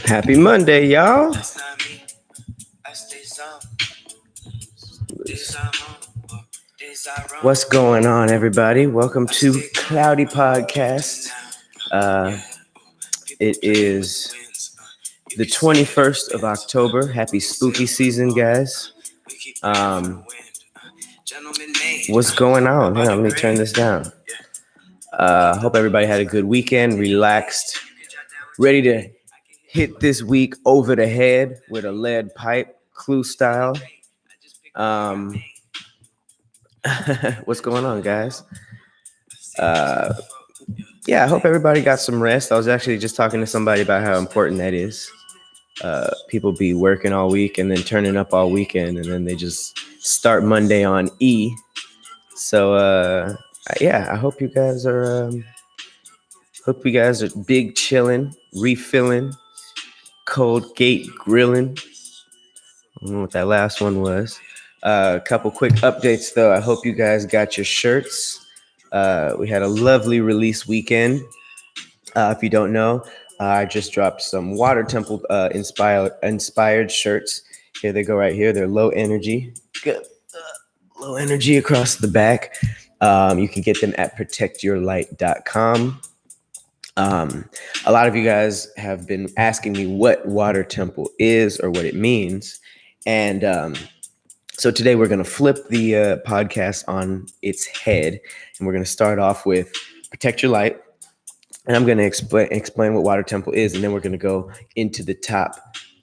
Happy Monday, y'all. What's going on, everybody? Welcome to Cloudy Podcast. It is the 21st of October. Happy spooky season, guys. What's going on? Hang on, let me turn this down. Hope everybody had a good weekend, relaxed, ready to hit this week over the head with a lead pipe, Clue style. What's going on, guys? Yeah, I hope everybody got some rest. I was actually just talking to somebody about how important that is. People be working all week and then turning up all weekend, and then they just start Monday on E. So yeah, I hope you guys are big chilling, refilling, cold gate grilling. I don't know what that last one was. A couple quick updates though. I hope you guys got your shirts. We had a lovely release weekend. If you don't know, I just dropped some Water Temple inspired shirts. Here they go right here. They're low energy. Good. Low energy across the back. You can get them at protectyourlight.com. A lot of you guys have been asking me what Water Temple is or what it means. And so today we're going to flip the podcast on its head, and we're going to start off with Protect Your Light. And I'm going to explain what Water Temple is, and then we're going to go into the top,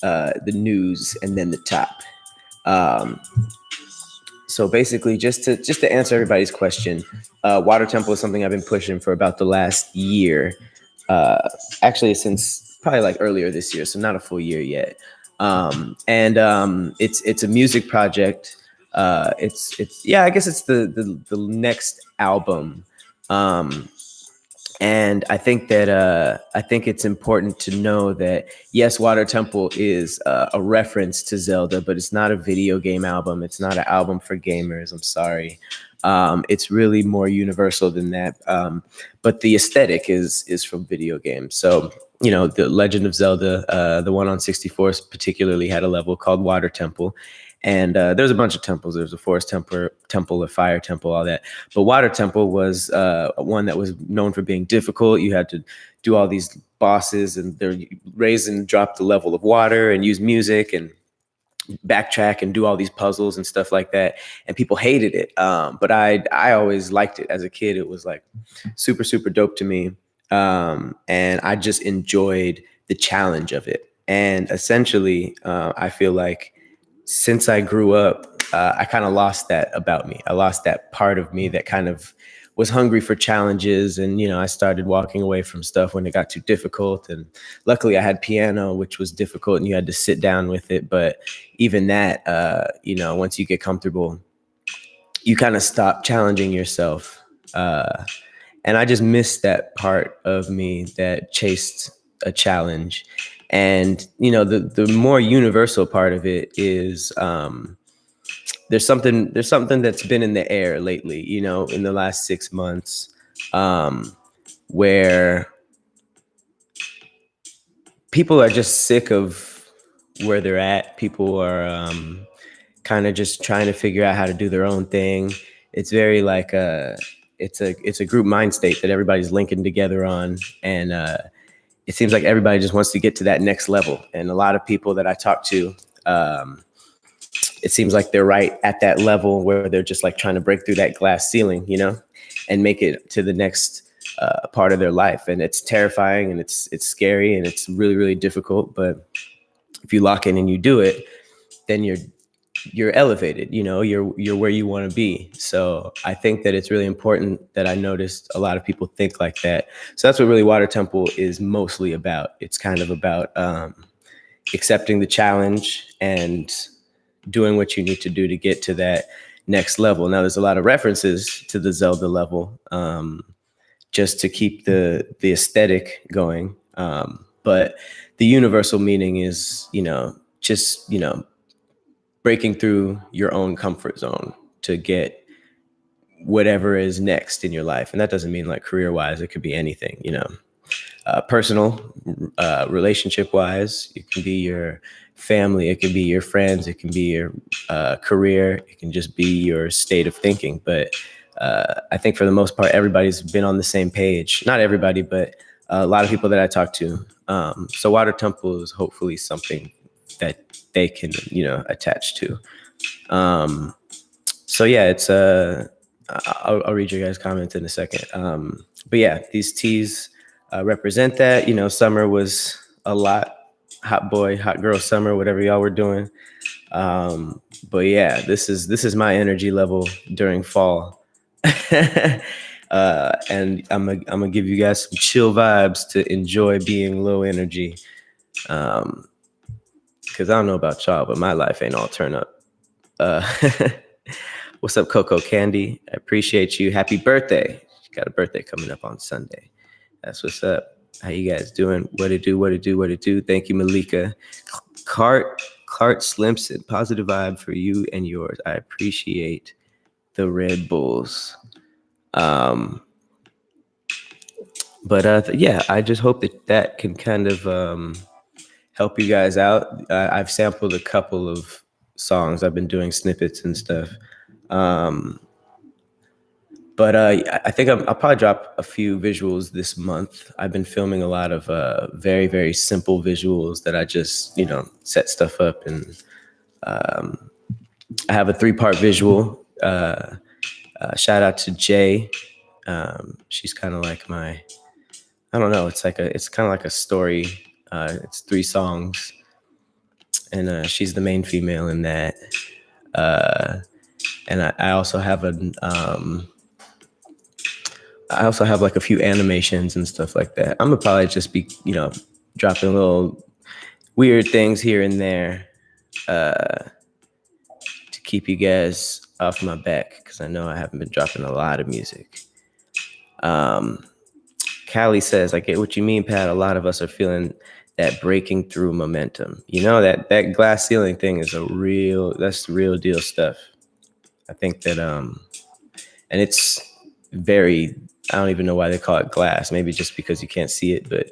the news, and then the top. So basically, just to answer everybody's question, Water Temple is something I've been pushing for about the last year. Actually, since probably like earlier this year, so not a full year yet. It's a music project. I guess it's the next album. And I think it's important to know that, yes, Water Temple is a reference to Zelda, but it's not a video game album. It's not an album for gamers. I'm sorry. It's really more universal than that. But the aesthetic is from video games. So, you know, the Legend of Zelda, the one on 64 particularly had a level called Water Temple. And there's a bunch of temples. There's a forest temple, a fire temple, all that. But Water Temple was one that was known for being difficult. You had to do all these bosses, and they raise and drop the level of water and use music and backtrack and do all these puzzles and stuff like that. And people hated it. But I always liked it as a kid. It was like super, super dope to me. And I just enjoyed the challenge of it. And essentially, I feel like since I grew up, I kind of lost that about me. I lost that part of me that kind of was hungry for challenges. And, you know, I started walking away from stuff when it got too difficult. And luckily I had piano, which was difficult, and you had to sit down with it. But even that, you know, once you get comfortable, you kind of stop challenging yourself. And I just missed that part of me that chased a challenge. And, you know, the more universal part of it is there's something that's been in the air lately, you know, in the last 6 months, where people are just sick of where they're at. People are kind of just trying to figure out how to do their own thing. It's very like it's a group mind state that everybody's linking together on. And it seems like everybody just wants to get to that next level. And a lot of people that I talk to, it seems like they're right at that level where they're just like trying to break through that glass ceiling, you know, and make it to the next part of their life. And it's terrifying, and it's scary, and it's really, really difficult. But if you lock in and you do it, then you're elevated, you know, you're where you want to be. So I think that it's really important that I noticed a lot of people think like that. So that's what really Water Temple is mostly about. It's kind of about accepting the challenge and doing what you need to do to get to that next level. Now, there's a lot of references to the Zelda level, just to keep the aesthetic going. But the universal meaning is, you know, just, you know, breaking through your own comfort zone to get whatever is next in your life. And that doesn't mean like career-wise, it could be anything, you know. personal, relationship wise. It can be your family, it can be your friends, it can be your career, it can just be your state of thinking. But I think for the most part, everybody's been on the same page. Not everybody, but a lot of people that I talk to. So Water Temple is hopefully something that they can, attach to. So yeah, it's I'll read your guys' comments in a second. But yeah, these teas represent that. Summer was a lot, hot boy, hot girl summer, whatever y'all were doing. But yeah, this is my energy level during fall. And I'm gonna give you guys some chill vibes to enjoy being low energy. Because I don't know about y'all, but my life ain't all turn up. What's up, Coco Candy? I appreciate you. Happy birthday. She got a birthday coming up on Sunday. That's what's up. How you guys doing? What it do? Thank you, Malika. Cart Slimson. Positive vibe for you and yours. I appreciate the Red Bulls. But yeah, I just hope that can kind of help you guys out. I've sampled a couple of songs. I've been doing snippets and stuff. But I think I'll probably drop a few visuals this month. I've been filming a lot of very, very simple visuals that I just, set stuff up. And I have a 3-part visual. Shout out to Jay. She's kind of like I don't know. It's kind of like a story. It's 3 songs. And she's the main female in that. And I also have like a few animations and stuff like that. I'm gonna probably just be, dropping little weird things here and there to keep you guys off my back, because I know I haven't been dropping a lot of music. Callie says, I get what you mean, Pat. A lot of us are feeling that breaking through momentum. That glass ceiling thing is that's real deal stuff. I think that, and it's very, I don't even know why they call it glass. Maybe just because you can't see it, but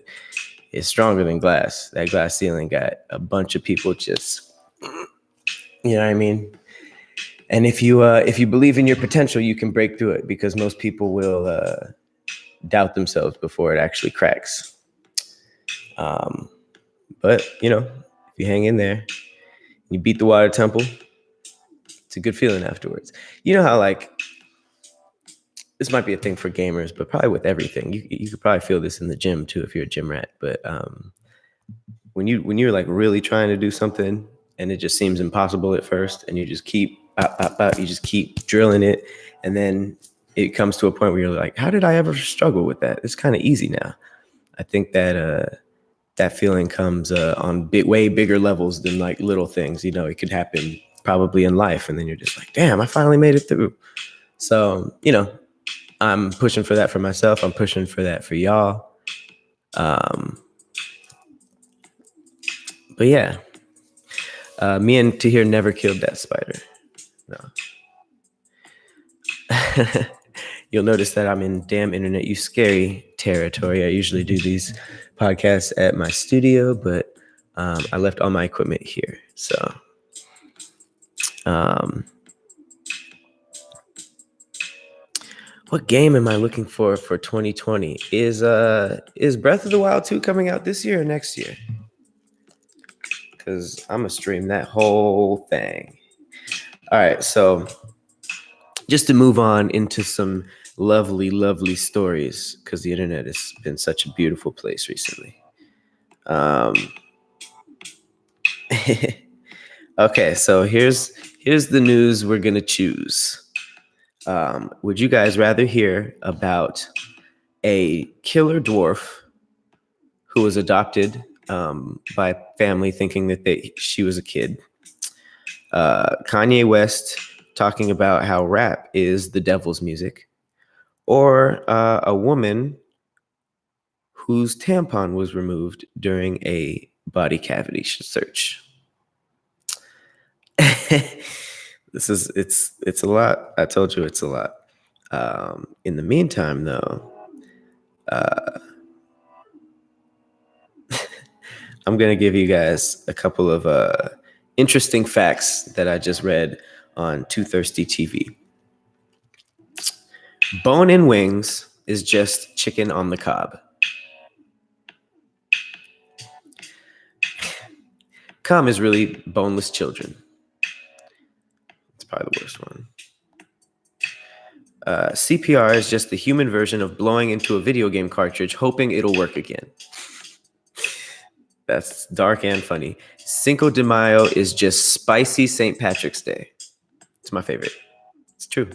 it's stronger than glass. That glass ceiling got a bunch of people just, you know what I mean? And if you believe in your potential, you can break through it, because most people will doubt themselves before it actually cracks. But if you hang in there, you beat the Water Temple, it's a good feeling afterwards. You know how, like, this might be a thing for gamers, but probably with everything. You could probably feel this in the gym too if you're a gym rat. But when you're like really trying to do something and it just seems impossible at first, and you just keep you just keep drilling it, and then it comes to a point where you're like, how did I ever struggle with that? It's kind of easy now. I think that that feeling comes on way bigger levels than like little things. It could happen probably in life, and then you're just like, damn, I finally made it through. So I'm pushing for that for myself. I'm pushing for that for y'all. But yeah, me and Tahir never killed that spider. No. You'll notice that I'm in damn internet you scary territory. I usually do these podcasts at my studio, but I left all my equipment here. So what game am I looking for 2020? Is Breath of the Wild 2 coming out this year or next year? Because I'm gonna stream that whole thing. All right, so just to move on into some lovely, lovely stories, because the internet has been such a beautiful place recently. Okay, so here's the news we're gonna choose. Would you guys rather hear about a killer dwarf who was adopted by a family thinking that she was a kid? Kanye West talking about how rap is the devil's music, or a woman whose tampon was removed during a body cavity search? It's a lot. I told you it's a lot. In the meantime, though, I'm going to give you guys a couple of interesting facts that I just read on Too Thirsty TV. Bone and wings is just chicken on the cob. Cum is really boneless children. It's probably the worst one. CPR is just the human version of blowing into a video game cartridge, hoping it'll work again. That's dark and funny. Cinco de Mayo is just spicy St. Patrick's Day. It's my favorite. It's true.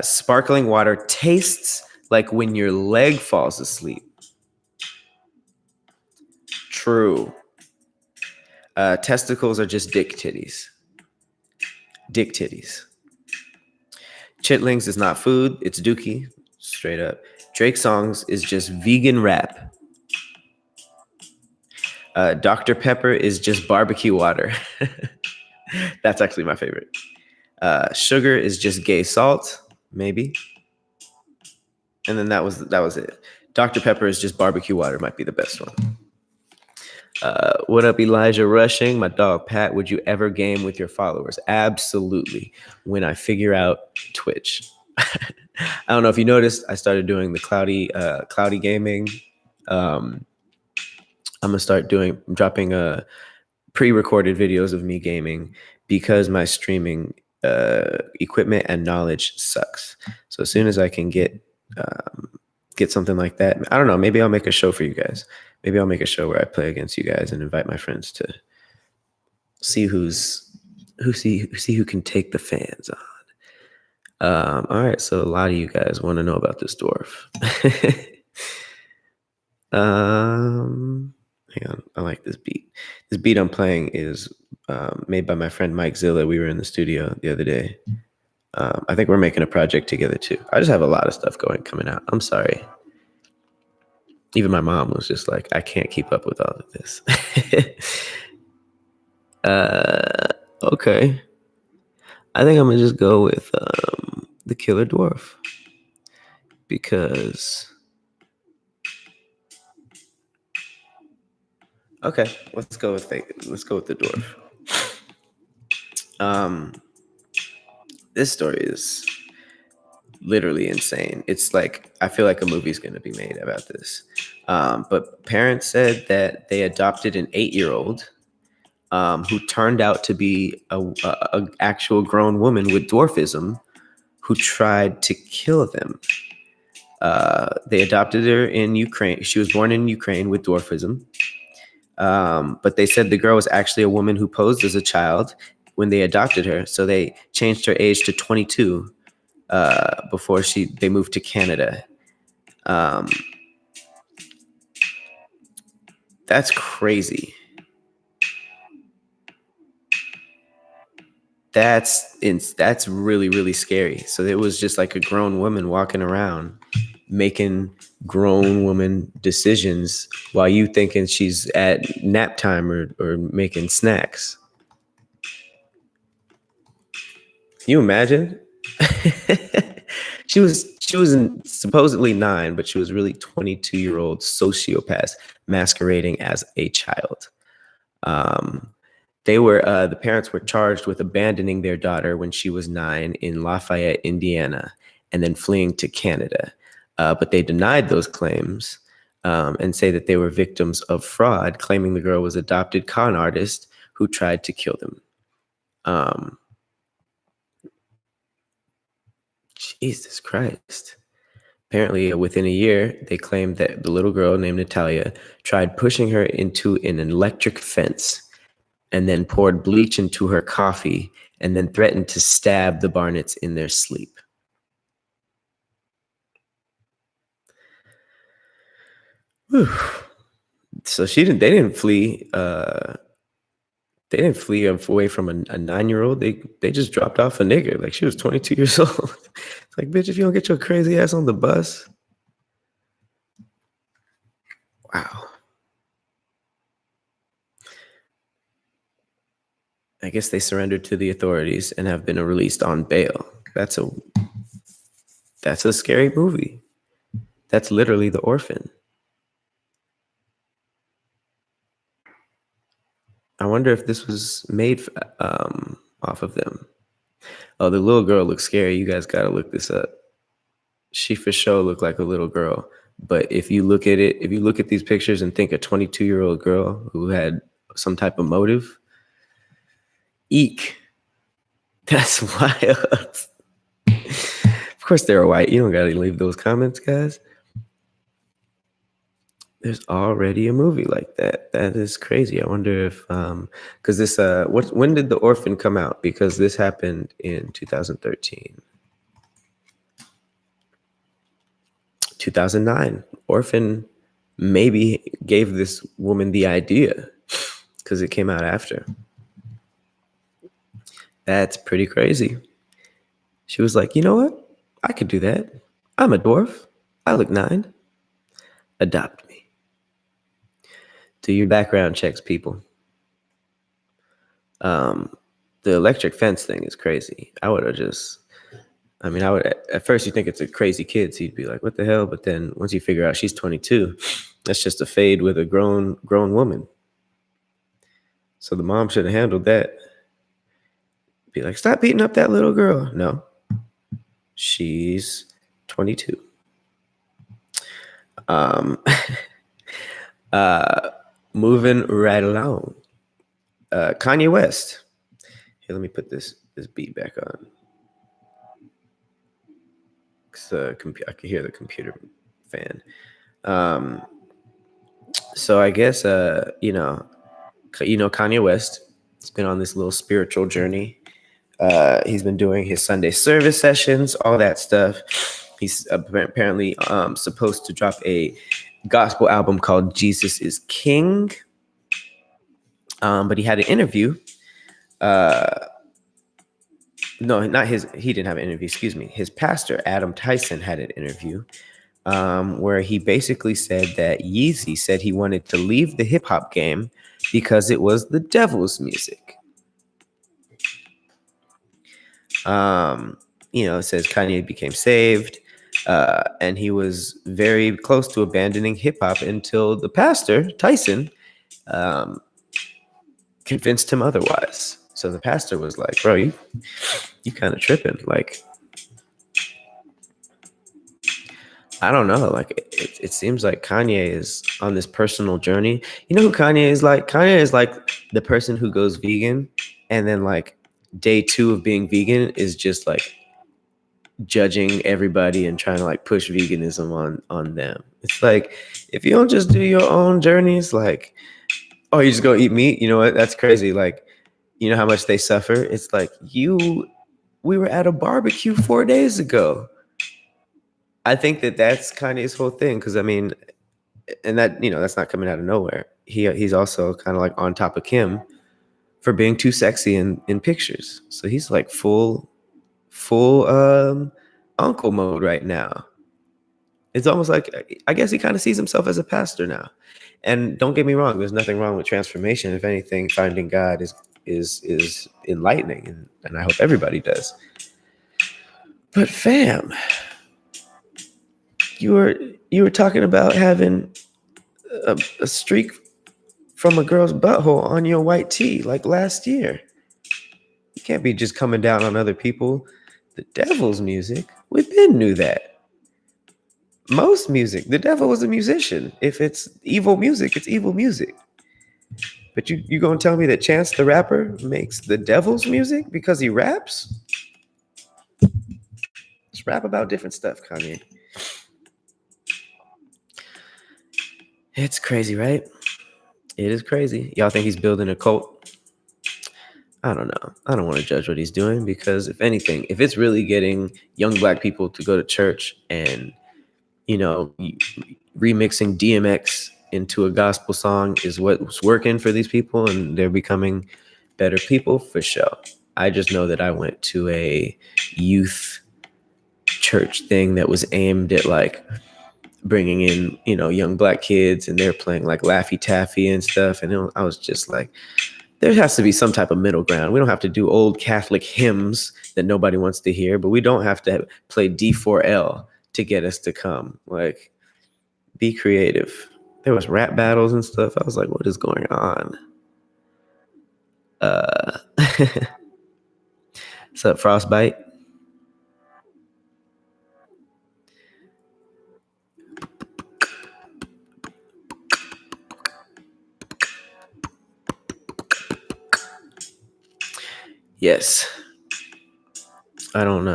Sparkling water tastes like when your leg falls asleep. True. Testicles are just dick titties. Dick titties. Chitlings is not food. It's dookie. Straight up. Drake songs is just vegan rap. Dr. Pepper is just barbecue water. That's actually my favorite. Sugar is just gay salt, maybe. And then that was it. Dr. Pepper is just barbecue water, might be the best one. What up, Elijah Rushing? My dog Pat, would you ever game with your followers? Absolutely. When I figure out Twitch. I don't know if you noticed, I started doing the cloudy gaming. I'm gonna start dropping pre-recorded videos of me gaming because my streaming equipment and knowledge sucks. So as soon as I can get something like that, I don't know, maybe I'll make a show for you guys. Maybe I'll make a show where I play against you guys and invite my friends to see who can take the fans on. All right, so a lot of you guys want to know about this dwarf. Hang on, I like this beat. This beat I'm playing is made by my friend Mike Zilla. We were in the studio the other day. I think we're making a project together too. I just have a lot of stuff coming out. I'm sorry. Even my mom was just like, I can't keep up with all of this. Okay. I think I'm gonna just go with the Killer Dwarf because. Okay, let's go with the dwarf. This story is literally insane. It's like, I feel like a movie's going to be made about this. But parents said that they adopted an 8-year-old who turned out to be a actual grown woman with dwarfism who tried to kill them. They adopted her in Ukraine. She was born in Ukraine with dwarfism. But they said the girl was actually a woman who posed as a child when they adopted her. So they changed her age to 22 before they moved to Canada. That's crazy. That's really, really scary. So it was just like a grown woman walking around making grown woman decisions while you thinking she's at nap time or making snacks. Can you imagine? She was supposedly 9, but she was really 22-year-old sociopath masquerading as a child. The parents were charged with abandoning their daughter when she was 9 in Lafayette, Indiana, and then fleeing to Canada. But they denied those claims and say that they were victims of fraud, claiming the girl was an adopted con artist who tried to kill them. Jesus Christ. Apparently, within a year, they claimed that the little girl named Natalia tried pushing her into an electric fence and then poured bleach into her coffee and then threatened to stab the Barnetts in their sleep. Whew. So they didn't flee. They didn't flee away from a 9-year-old. They just dropped off a nigger. Like, she was 22 years old. It's like, bitch, if you don't get your crazy ass on the bus. Wow. I guess they surrendered to the authorities and have been released on bail. That's a scary movie. That's literally The Orphan. I wonder if this was made off of them. Oh, the little girl looks scary. You guys got to look this up. She for sure looked like a little girl. But if you look at it, if you look at these pictures and think a 22-year-old girl who had some type of motive, eek, that's wild. Of course they're white. You don't got to leave those comments, guys. There's already a movie like that. That is crazy. I wonder if, because this, when did The Orphan come out? Because this happened in 2013. 2009. Orphan maybe gave this woman the idea because it came out after. That's pretty crazy. She was like, you know what? I could do that. I'm a dwarf. I look 9. Adopt me. Do your background checks, people. The electric fence thing is crazy. I would at first you think it's a crazy kid, so you'd be like, what the hell? But then once you figure out she's 22, that's just a fade with a grown woman. So the mom should have handled that. Be like, stop beating up that little girl. No, she's 22. Moving right along. Kanye West. Here, let me put this beat back on. I can hear the computer fan. So I guess Kanye West has been on this little spiritual journey. He's been doing his Sunday service sessions, all that stuff. He's apparently supposed to drop a gospel album called Jesus is King. But he had an interview. No, not his. He didn't have an interview. Excuse me. His pastor, Adam Tyson, had an interview where he basically said that Yeezy said he wanted to leave the hip hop game because it was the devil's music. It says Kanye became saved, and he was very close to abandoning hip hop until the pastor, Tyson, convinced him otherwise. So the pastor was like, bro, you kind of tripping. Like, I don't know. Like, it seems like Kanye is on this personal journey. You know who Kanye is like? Kanye is like the person who goes vegan and then like day 2 of being vegan is just like judging everybody and trying to like push veganism on them. It's like, if you don't just do your own journeys, like, oh, you just go eat meat. You know what? That's crazy. Like, you know how much they suffer? It's like we were at a barbecue 4 days ago. I think that's Kanye's whole thing. Cause I mean, and that, that's not coming out of nowhere. He's also kind of like on top of Kim for being too sexy in pictures. So he's like full uncle mode right now. It's almost like, I guess he kind of sees himself as a pastor now. And don't get me wrong, there's nothing wrong with transformation. If anything, finding God is enlightening, and I hope everybody does. But fam, you were talking about having a streak from a girl's butthole on your white tee like last year. You can't be just coming down on other people. The devil's music, we been knew that. Most music, the devil was a musician. If it's evil music, it's evil music. But you gonna tell me that Chance the Rapper makes the devil's music because he raps? Just rap about different stuff, Kanye. It's crazy, right? It is crazy. Y'all think he's building a cult? I don't know. I don't want to judge what he's doing because if anything, if it's really getting young black people to go to church and, remixing DMX into a gospel song is what's working for these people and they're becoming better people, for sure. I just know that I went to a youth church thing that was aimed at like bringing in, young black kids, and they're playing like Laffy Taffy and stuff. And I was just like, there has to be some type of middle ground. We don't have to do old Catholic hymns that nobody wants to hear, but we don't have to play D4L to get us to come. Like, be creative. There was rap battles and stuff. I was like, what is going on? What's up, Frostbite? Yes. I don't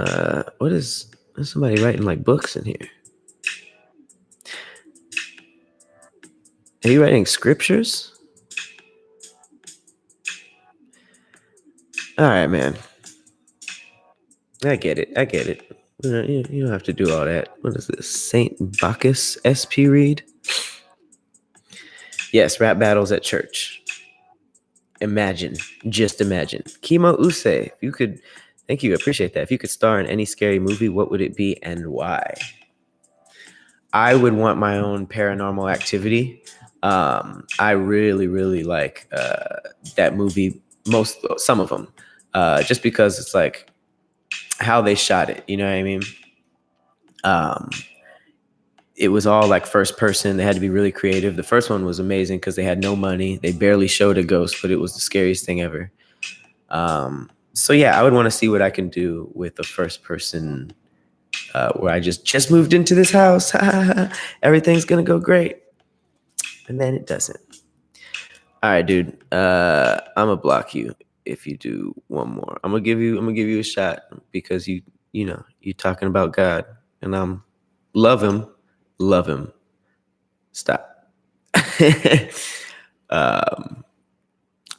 what is there's somebody writing like books in here. Are you writing scriptures? All right, man. I get it. You don't have to do all that. What is this? Saint Bacchus SP read? Yes, rap battles at church. Imagine. Just imagine. Kimo Use, if you could, thank you, appreciate that. If you could star in any scary movie, what would it be and why? I would want my own Paranormal Activity. I really, really like that movie, some of them, just because it's like how they shot it. You know what I mean? It was all like first person. They had to be really creative. The first one was amazing because they had no money. They barely showed a ghost, but it was the scariest thing ever. So yeah, I would want to see what I can do with the first person where I just moved into this house. Everything's gonna go great, and then it doesn't. All right, dude. I'm gonna block you if you do one more. I'm gonna give you a shot because you talking about God, and I'm love him. Stop.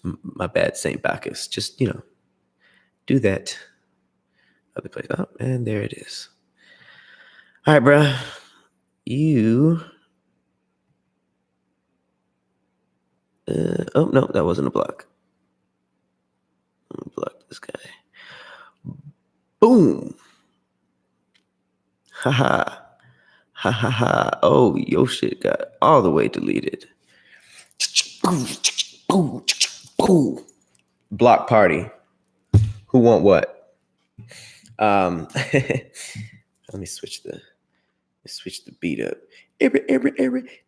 My bad, Saint Bacchus. Just do that. Other place. Oh, and there it is. All right, bro. You. Oh no, that wasn't a block. I'm gonna block this guy. Boom. Haha. Ha ha ha. Oh, your shit got all the way deleted. Block party. Who want what? Let me switch the beat up. Every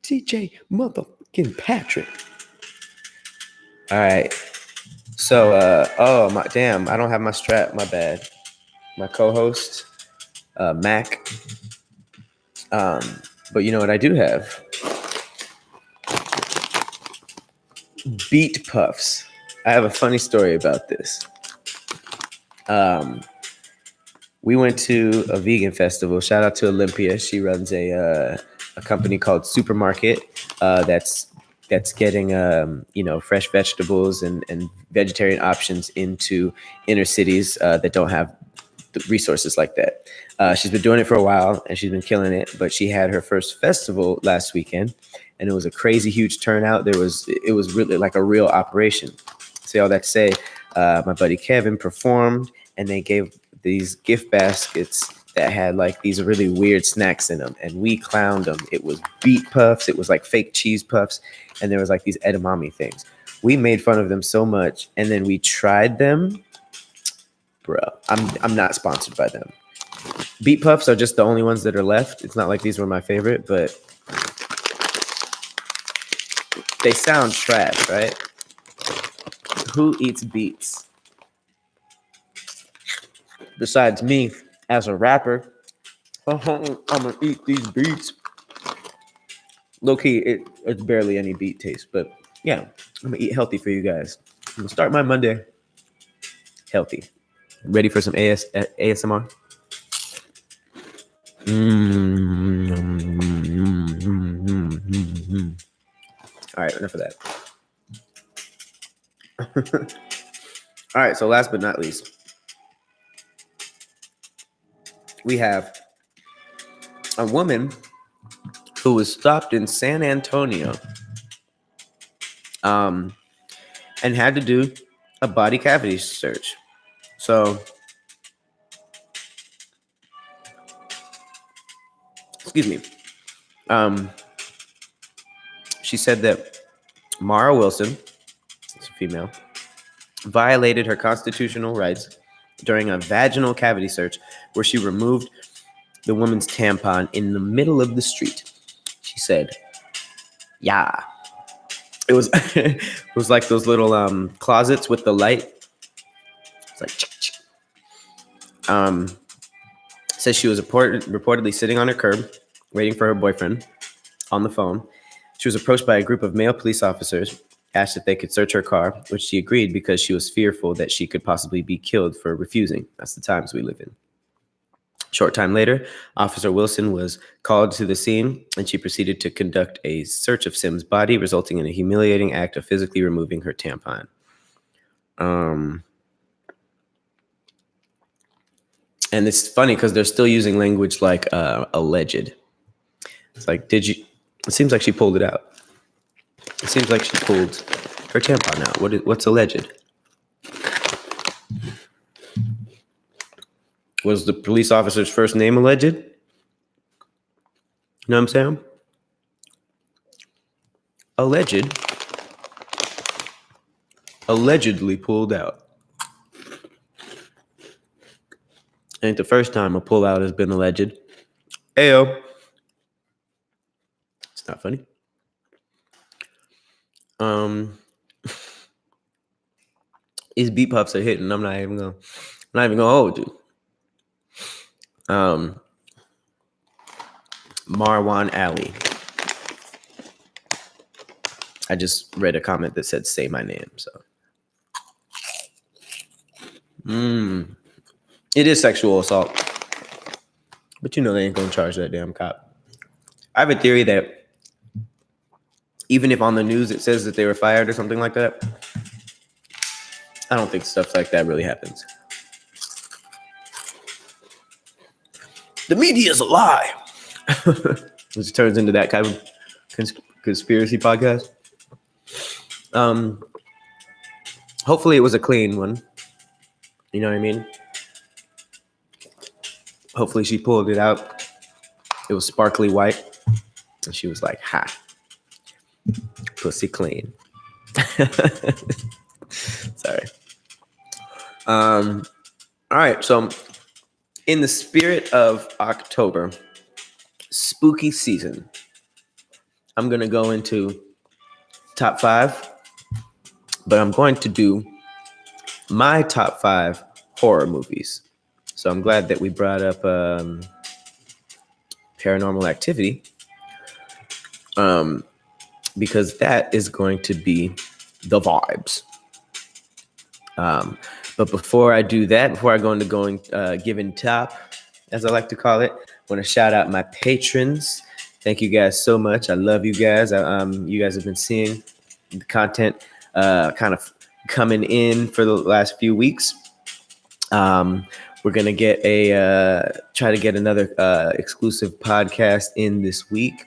TJ motherfucking Patrick. All right. So oh my damn, I don't have my strap, my bad. My co-host, Mac. But you know what I do have? Beat puffs. I have a funny story about this. We went to a vegan festival. Shout out to Olympia. She runs a company called Supermarket that's getting fresh vegetables and vegetarian options into inner cities that don't have the resources like that. She's been doing it for a while and she's been killing it. But she had her first festival last weekend, and it was a crazy huge turnout. It was really like a real operation. Say all that to say, my buddy Kevin performed, and they gave these gift baskets that had like these really weird snacks in them, and we clowned them. It was beet puffs, it was like fake cheese puffs, and there was like these edamame things. We made fun of them so much, and then we tried them. Bro, I'm not sponsored by them. Beet puffs are just the only ones that are left. It's not like these were my favorite, but they sound trash, right? Who eats beets? Besides me, as a rapper, I'm gonna eat these beets. Low key, it's barely any beet taste, but yeah, I'm gonna eat healthy for you guys. I'm gonna start my Monday healthy. Ready for some ASMR? All right, enough of that. All right, so last but not least, we have a woman who was stopped in San Antonio and had to do a body cavity search. So, excuse me. She said that Mara Wilson, it's a female, violated her constitutional rights during a vaginal cavity search where she removed the woman's tampon in the middle of the street. She said, yeah. It was it was like those little closets with the light. It's like says she was reportedly sitting on her curb waiting for her boyfriend on the phone. She was approached by a group of male police officers, asked if they could search her car, which she agreed because she was fearful that she could possibly be killed for refusing. That's the times we live in. Short time later, Officer Wilson was called to the scene, and she proceeded to conduct a search of Sim's body, resulting in a humiliating act of physically removing her tampon. And it's funny because they're still using language like alleged. It's like, did you? It seems like she pulled it out. It seems like she pulled her tampon out. What's alleged? Was the police officer's first name alleged? You know what I'm saying? Allegedly pulled out. Ain't the first time a pullout has been alleged. Ayo. It's not funny. These beat puffs are hitting. I'm not even gonna hold you. Marwan Ali. I just read a comment that said "say my name," so. It is sexual assault, but you know they ain't gonna charge that damn cop. I have a theory that even if on the news it says that they were fired or something like that, I don't think stuff like that really happens. The media is a lie. Which turns into that kind of conspiracy podcast. Hopefully it was a clean one. You know what I mean? Hopefully she pulled it out. It was sparkly white. And she was like, ha. Pussy clean. Sorry. All right. So in the spirit of October, spooky season, I'm going to go into top 5, but I'm going to do my top 5 horror movies. So I'm glad that we brought up Paranormal Activity, because that is going to be the vibes. But before I do that, before I go into giving top, as I like to call it, I want to shout out my patrons. Thank you guys so much. I love you guys. You guys have been seeing the content kind of coming in for the last few weeks. We're gonna try to get another exclusive podcast in this week,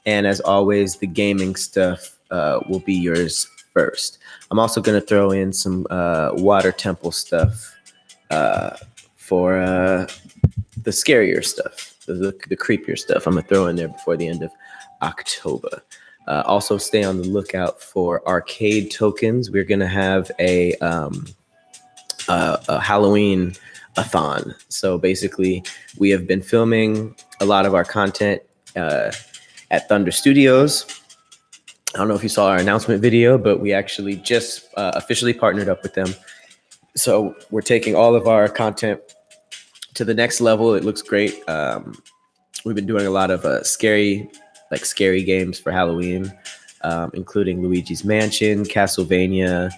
and as always, the gaming stuff will be yours first. I'm also gonna throw in some Water Temple stuff for the scarier stuff, the creepier stuff. I'm gonna throw in there before the end of October. Also, stay on the lookout for arcade tokens. We're gonna have a Halloween-a-thon. So basically, we have been filming a lot of our content at Thunder Studios. I don't know if you saw our announcement video, but we actually just officially partnered up with them. So we're taking all of our content to the next level. It looks great. We've been doing a lot of scary games for Halloween, including Luigi's Mansion, Castlevania,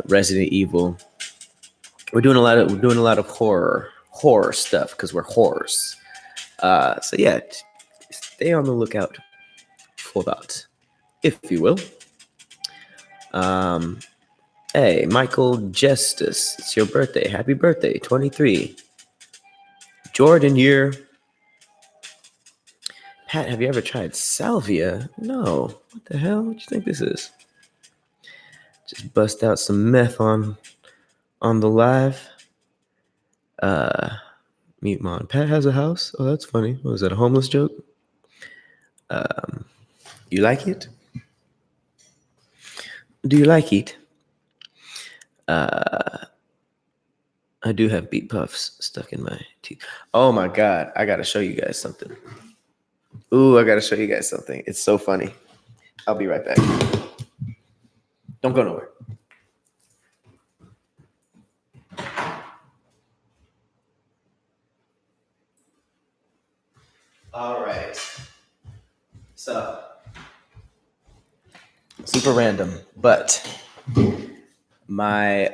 Resident Evil. We're doing a lot of horror stuff because we're whores. So yeah, stay on the lookout for that, if you will. Hey, Michael Justice, it's your birthday. Happy birthday, 23. Jordan year. Pat, have you ever tried salvia? No. What the hell? What do you think this is? Just bust out some meth on the live. Mute Mon. Pat has a house? Oh, that's funny. Was that a homeless joke? You like it? Do you like it? I do have beet puffs stuck in my teeth. Oh my God. I got to show you guys something. Ooh, I got to show you guys something. It's so funny. I'll be right back. Don't go nowhere. All right. So, super random, but my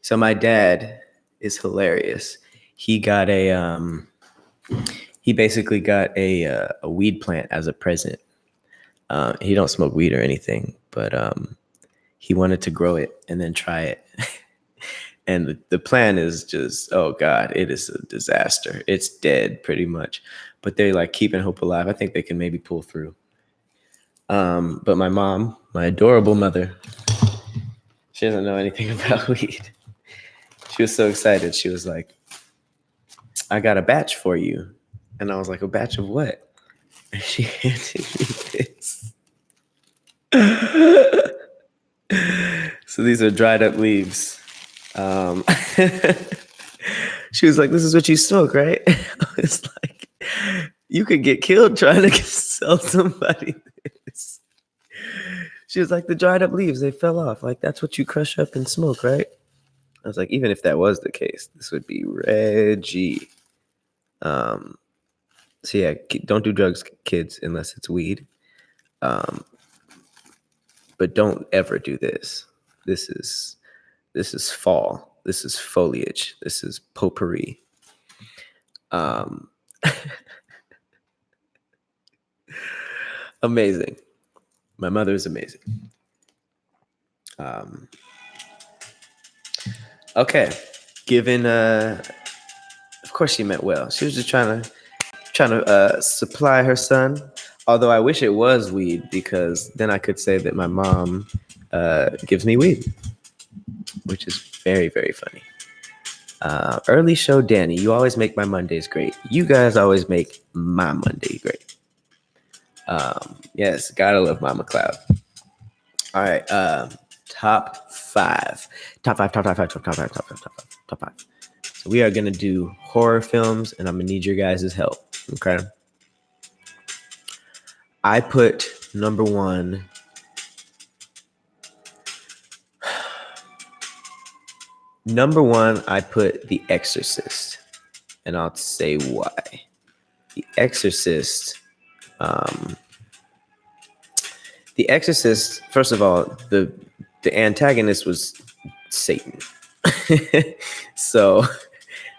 so my dad is hilarious. He got he basically got a weed plant as a present. He don't smoke weed or anything, but he wanted to grow it and then try it. And the plan is just, oh God, it is a disaster. It's dead pretty much. But they're like keeping hope alive. I think they can maybe pull through. But my mom, my adorable mother, she doesn't know anything about weed. She was so excited. She was like, I got a batch for you. And I was like, a batch of what? And she handed me this. So these are dried up leaves. She was like, this is what you smoke, right? I was like, you could get killed trying to sell somebody this. She was like, the dried up leaves, they fell off. Like, that's what you crush up and smoke, right? I was like, even if that was the case, this would be Reggie. So yeah, don't do drugs, kids, unless it's weed. But don't ever do this. This is fall. This is foliage. This is potpourri. Amazing. My mother is amazing. Okay. Given, of course she meant well. She was just trying to supply her son. Although I wish it was weed, because then I could say that my mom gives me weed, which is very, very funny. Early show Danny, you always make my Mondays great. You guys always make my Monday great. Yes, gotta love Mama Cloud. All right, top five. So we are gonna do horror films, and I'm gonna need your guys' help. Okay. I put number one. Number one, I put The Exorcist, and I'll say why. The Exorcist. The Exorcist. First of all, the antagonist was Satan, so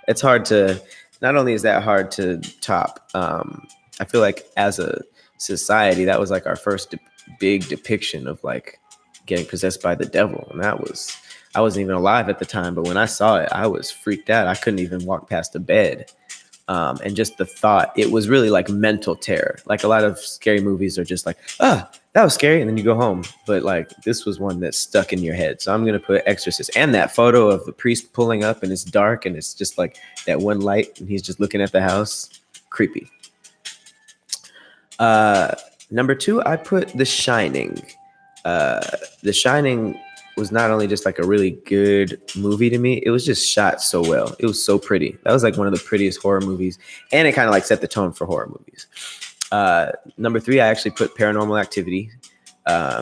it's hard to. Not only is that hard to top, I feel like as a society, that was like our first big depiction of like getting possessed by the devil, and that was. I wasn't even alive at the time, but when I saw it, I was freaked out. I couldn't even walk past the bed. And just the thought, it was really like mental terror. Like a lot of scary movies are just like, that was scary. And then you go home. But like this was one that stuck in your head. So I'm going to put Exorcist. And that photo of the priest pulling up and it's dark and it's just like that one light and he's just looking at the house. Creepy. Number two, I put The Shining. The Shining was not only just like a really good movie to me, it was just shot so well. It was so pretty. That was like one of the prettiest horror movies, and it kind of like set the tone for horror movies. Number three, I actually put Paranormal Activity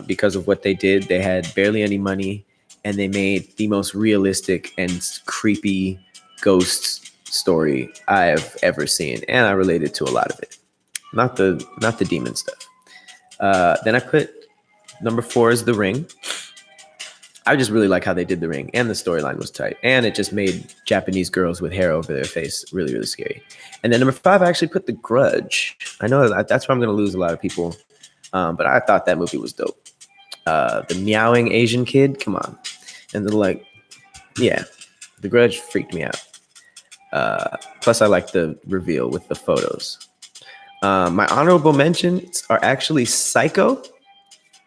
because of what they did. They had barely any money, and they made the most realistic and creepy ghost story I have ever seen, and I related to a lot of it. Not the demon stuff. Then I put number four is The Ring. I just really like how they did The Ring, and the storyline was tight, and it just made Japanese girls with hair over their face really, really scary. And then number five, I actually put The Grudge. I know that's where I'm going to lose a lot of people, but I thought that movie was dope. The meowing Asian kid, come on. And then like, yeah, The Grudge freaked me out. Plus, I like the reveal with the photos. My honorable mentions are actually Psycho.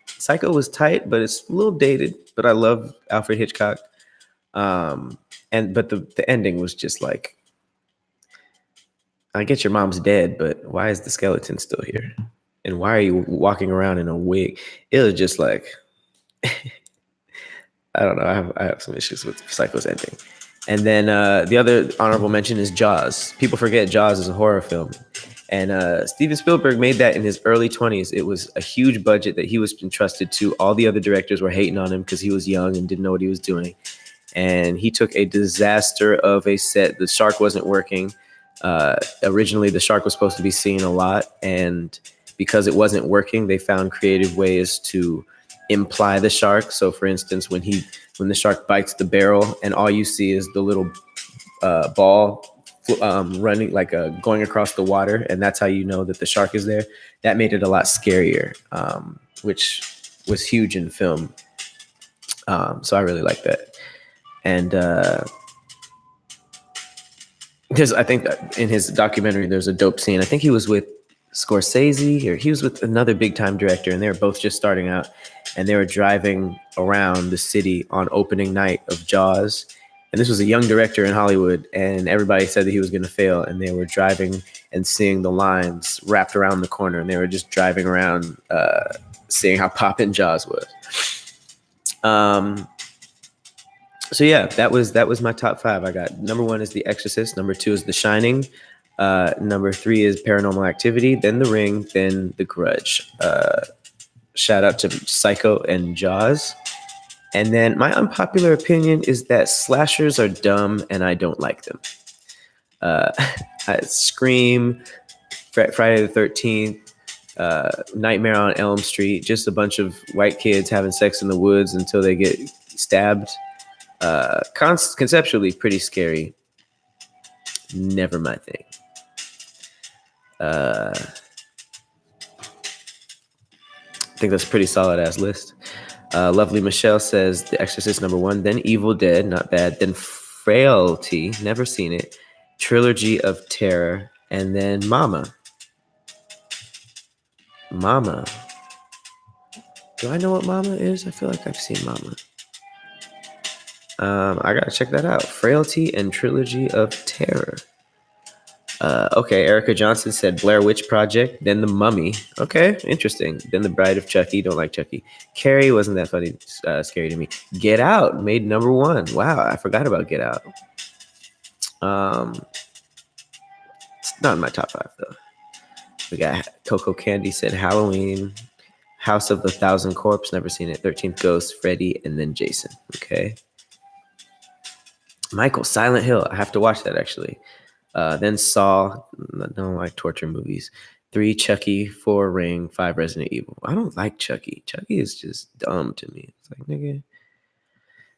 Psycho was tight, but it's a little dated. But I love Alfred Hitchcock. But the ending was just like, I get your mom's dead, but why is the skeleton still here? And why are you walking around in a wig? It was just like, I don't know. I have some issues with Psycho's ending. And then the other honorable mention is Jaws. People forget Jaws is a horror film. And Steven Spielberg made that in his early 20s. It was a huge budget that he was entrusted to. All the other directors were hating on him because he was young and didn't know what he was doing. And he took a disaster of a set. The shark wasn't working. Originally, the shark was supposed to be seen a lot. And because it wasn't working, they found creative ways to imply the shark. So, for instance, when the shark bites the barrel and all you see is the little ball running, like going across the water, and that's how you know that the shark is there. That made it a lot scarier, which was huge in film. So I really like that. And I think that in his documentary, there's a dope scene. I think he was with Scorsese, or he was with another big time director, and they were both just starting out, and they were driving around the city on opening night of Jaws. And this was a young director in Hollywood, and everybody said that he was going to fail. And they were driving and seeing the lines wrapped around the corner, and they were just driving around, seeing how poppin' Jaws was. So yeah, that was my top 5. I got number 1 is The Exorcist, number 2 is The Shining, number 3 is Paranormal Activity, then The Ring, then The Grudge. Shout out to Psycho and Jaws. And then my unpopular opinion is that slashers are dumb and I don't like them. Scream, Friday the 13th, Nightmare on Elm Street, just a bunch of white kids having sex in the woods until they get stabbed. Conceptually pretty scary. Never my thing. I think that's a pretty solid ass list. Lovely Michelle says The Exorcist number 1, then Evil Dead, not bad, then Frailty, never seen it, Trilogy of Terror, and then Mama. Do I know what Mama is? I feel like I've seen Mama. I gotta check that out. Frailty and Trilogy of Terror. Okay, Erica Johnson said Blair Witch Project, then The Mummy. Okay, interesting. Then The Bride of Chucky. Don't like Chucky. Carrie wasn't that funny, scary to me. Get Out made number 1. Wow, I forgot about Get Out. It's not in my top 5 though. We got Coco Candy said Halloween, House of the Thousand Corpse. Never seen it. 13th Ghost, Freddy, and then Jason. Okay. Michael, Silent Hill. I have to watch that actually. Then Saw. I don't like torture movies. 3 Chucky, 4 Ring, 5 Resident Evil. I don't like Chucky. Chucky is just dumb to me. It's like, nigga.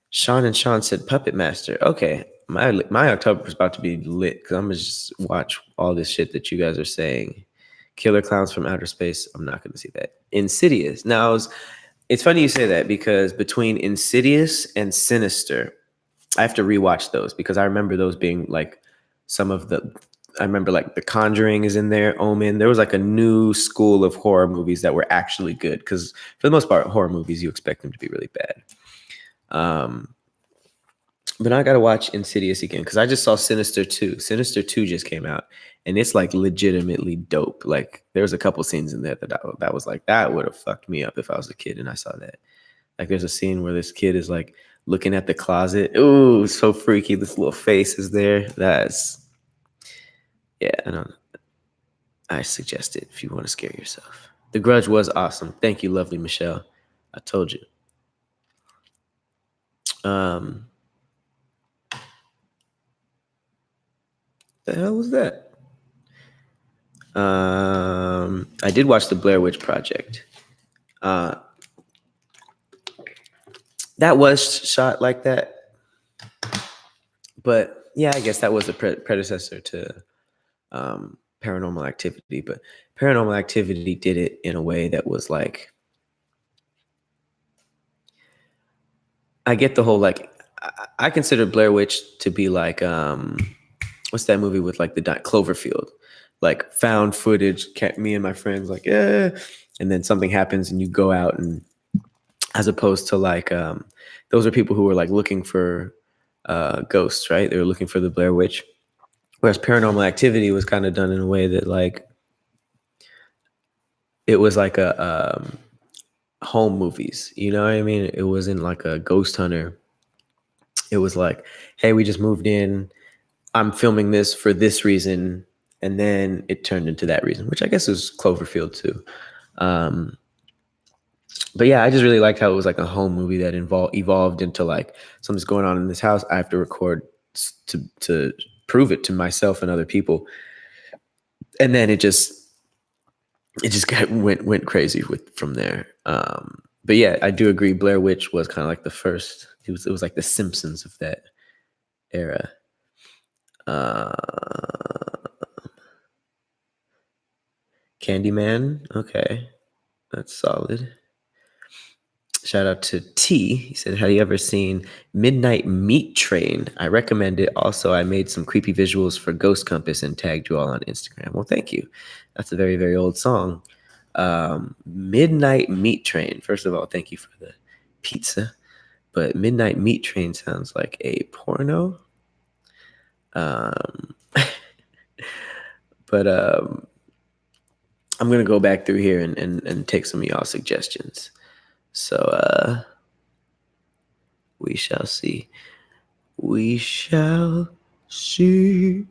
Sean and Sean said Puppet Master. Okay, my October is about to be lit because I'm gonna just watch all this shit that you guys are saying. Killer Clowns from Outer Space. I'm not gonna see that. Insidious. Now, it's funny you say that because between Insidious and Sinister, I have to rewatch those because I remember those being like some of the. I remember like The Conjuring is in there, Omen. There was like a new school of horror movies that were actually good because for the most part, horror movies, you expect them to be really bad. But I got to watch Insidious again because I just saw Sinister 2. Sinister 2 just came out and it's like legitimately dope. Like there's a couple scenes in there that was like, that would have fucked me up if I was a kid and I saw that. Like there's a scene where this kid is like looking at the closet. Ooh, so freaky. This little face is there. Yeah, I suggest it if you want to scare yourself. The Grudge was awesome. Thank you, lovely Michelle. I told you. The hell was that? I did watch the Blair Witch Project. That was shot like that. But yeah, I guess that was a predecessor to Paranormal Activity. But Paranormal Activity did it in a way that was like, I get the whole like, I consider Blair Witch to be like, what's that movie with like the Cloverfield, like found footage, kept me and my friends like, yeah, and then something happens and you go out, and as opposed to like, those are people who were like looking for ghosts, right? They were looking for the Blair Witch. Whereas Paranormal Activity was kind of done in a way that like, it was like a home movies, you know what I mean? It wasn't like a ghost hunter. It was like, hey, we just moved in. I'm filming this for this reason. And then it turned into That Reason, which I guess was Cloverfield too. But yeah, I just really liked how it was like a home movie that evolved into like something's going on in this house. I have to record to prove it to myself and other people. And then it just went crazy from there. But yeah, I do agree. Blair Witch was kind of like the first. It was like the Simpsons of that era. Candyman, okay, that's solid. Shout out to T. He said, "Have you ever seen Midnight Meat Train? I recommend it. Also, I made some creepy visuals for Ghost Compass and tagged you all on Instagram." Well, thank you. That's a very, very old song. Midnight Meat Train. First of all, thank you for the pizza. But Midnight Meat Train sounds like a porno. But I'm gonna go back through here and take some of y'all suggestions. So we shall see. We shall see.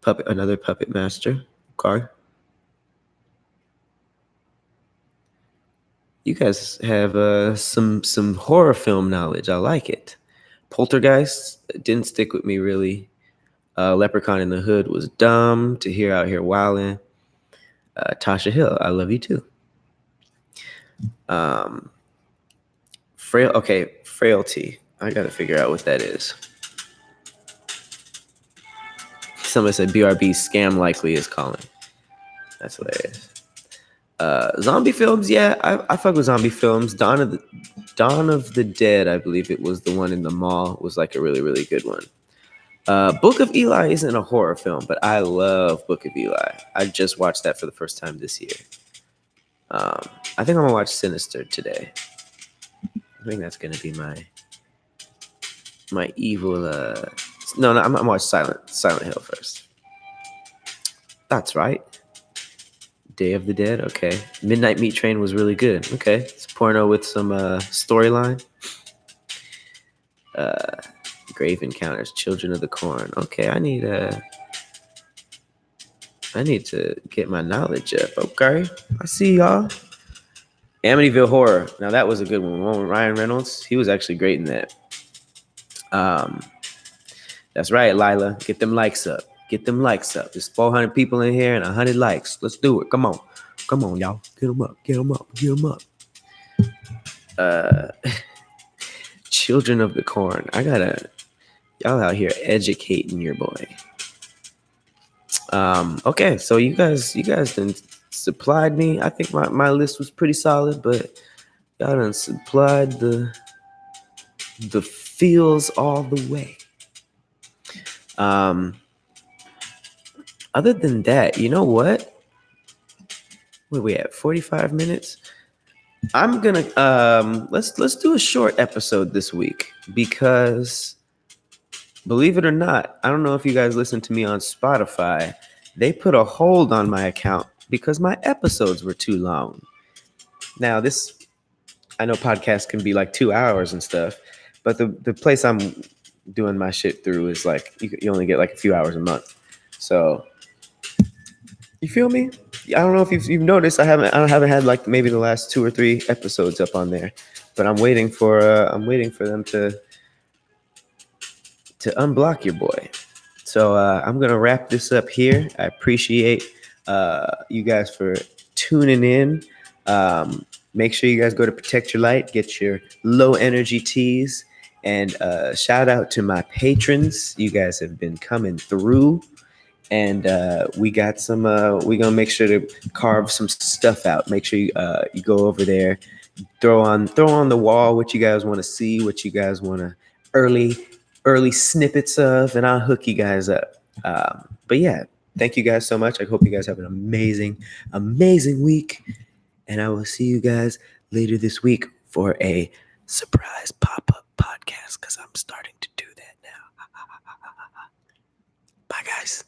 Another Puppet Master. Okay. You guys have some horror film knowledge. I like it. Poltergeist didn't stick with me really. Leprechaun in the Hood was dumb. To Hear Out Here Wildin'. Tasha Hill, I love you too. Frailty. I gotta figure out what that is. Somebody said BRB scam likely is calling. That's hilarious. Zombie films, yeah, I fuck with zombie films. Dawn of the Dead, I believe it was the one in the mall, was like a really, really good one. Book of Eli isn't a horror film, but I love Book of Eli. I just watched that for the first time this year. I think I'm gonna watch Sinister today. I think that's gonna be my evil. No, I'm gonna watch Silent Hill first. That's right. Day of the Dead. Okay. Midnight Meat Train was really good. Okay, it's porno with some storyline. Grave Encounters, Children of the Corn. Okay, I need to get my knowledge up. Okay, I see y'all. Amityville Horror. Now that was a good one. One with Ryan Reynolds. He was actually great in that. That's right, Lila. Get them likes up. Get them likes up. There's 400 people in here and 100 likes. Let's do it. Come on, y'all. Get them up. Get them up. Get them up. Children of the Corn. Y'all out here educating your boy. Okay, so you guys done supplied me. I think my list was pretty solid, but y'all done supplied the feels all the way. Other than that, you know what? Where we at? 45 minutes. I'm gonna let's do a short episode this week because, believe it or not, I don't know if you guys listen to me on Spotify. They put a hold on my account because my episodes were too long. Now I know podcasts can be like 2 hours and stuff, but the place I'm doing my shit through is like you only get like a few hours a month. So you feel me? I don't know if you've noticed. I haven't had like maybe the last 2 or 3 episodes up on there, but I'm waiting for them to unblock your boy. So I'm gonna wrap this up here. I appreciate you guys for tuning in. Make sure you guys go to Protect Your Light, get your low energy teas, and shout out to my patrons. You guys have been coming through. And we got some. We're gonna make sure to carve some stuff out. Make sure you go over there, throw on the wall what you guys want to see, what you guys want to early snippets of, and I'll hook you guys up. But yeah, thank you guys so much. I hope you guys have an amazing week, and I will see you guys later this week for a surprise pop-up podcast because I'm starting to do that now. Bye, guys.